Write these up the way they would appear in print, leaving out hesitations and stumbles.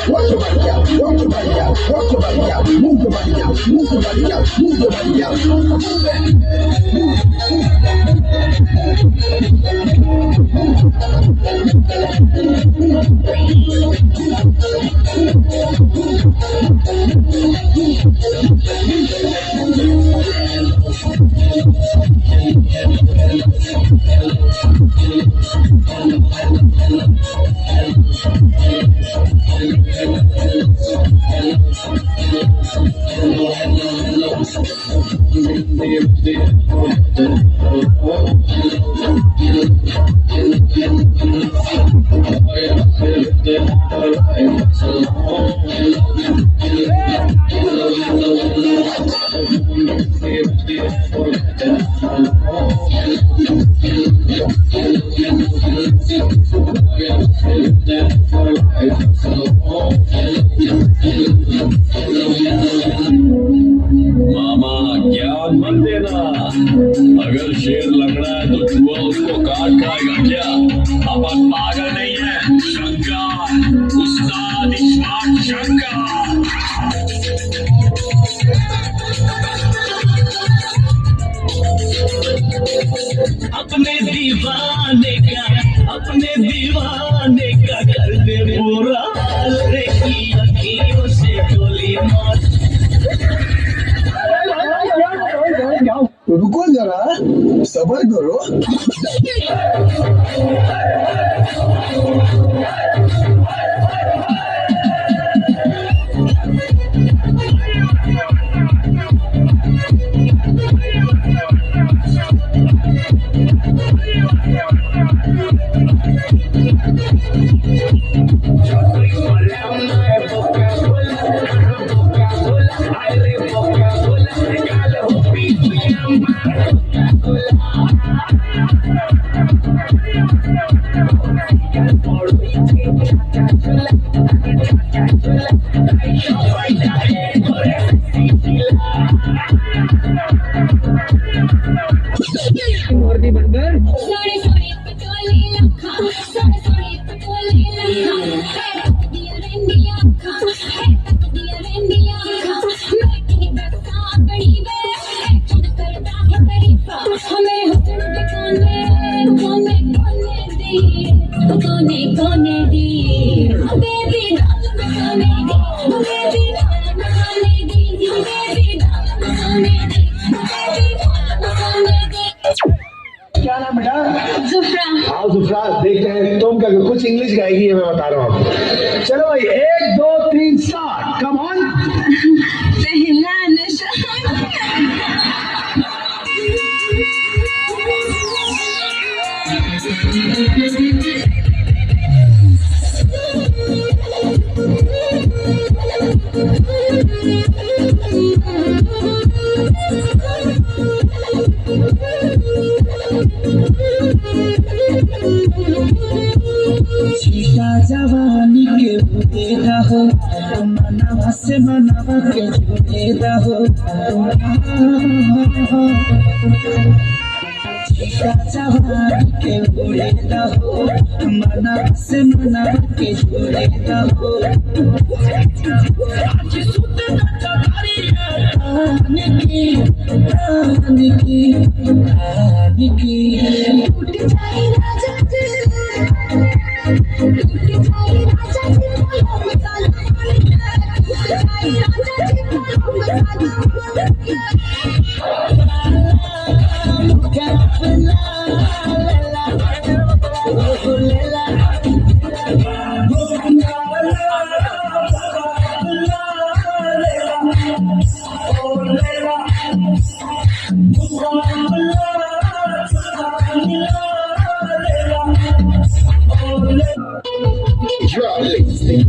Rock your body out, rock your body out, rock your body out, move your body out, move your body out, move your body out. मामा ज्ञान मत देना, अगर शेर लंगड़ा है तो चूहा उसको काट खाएगा क्या? अपन पागल नहीं है। शंकर, उस्ताद इस्मार्ट शंकर। अपने दीवाने का कर दे पूरा रे की अखियों से गोली मार। रुको जरा, सबर करो। क्या नाम बेटा? जुफ्रा। हाँ जुफ्रा, देखते हैं तुम क्या कुछ इंग्लिश गाएगी है, मैं बता रहा हूँ आपको। चलो भाई, 1 2 3 स्टार्ट, कम ऑन। पहला नशा सीता जवानी के बुते रहो, मनावा से मनावा के जुटे रहो। सीता जवानी के बुते रहो, मनावा से मनावा के जुटे रहो। आज सुते न चकारी रानी की टूट जाए राजा दिल, टूट जाए राजा दिल, बोलो मसाला टूट जाए राजा दिल, बोलो मसाला।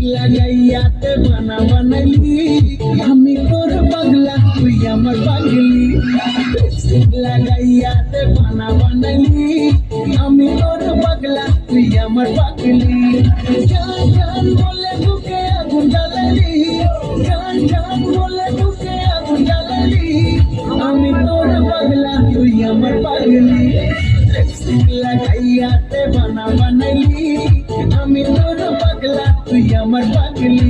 लगाइया ते बना बनली, हमी तोर पगला तुई हमर पगली। लगाइया ते बना बनली, हमी तोर पगला तुई हमर पगली। जान जान बोले बुके गुंडलली, जान जान बोले बुके गुंडलली, हमी तोर पगला तुई हमर पगली। लगाइया ते बना बनली, हमी तोर पगला তুই আমার পাগলি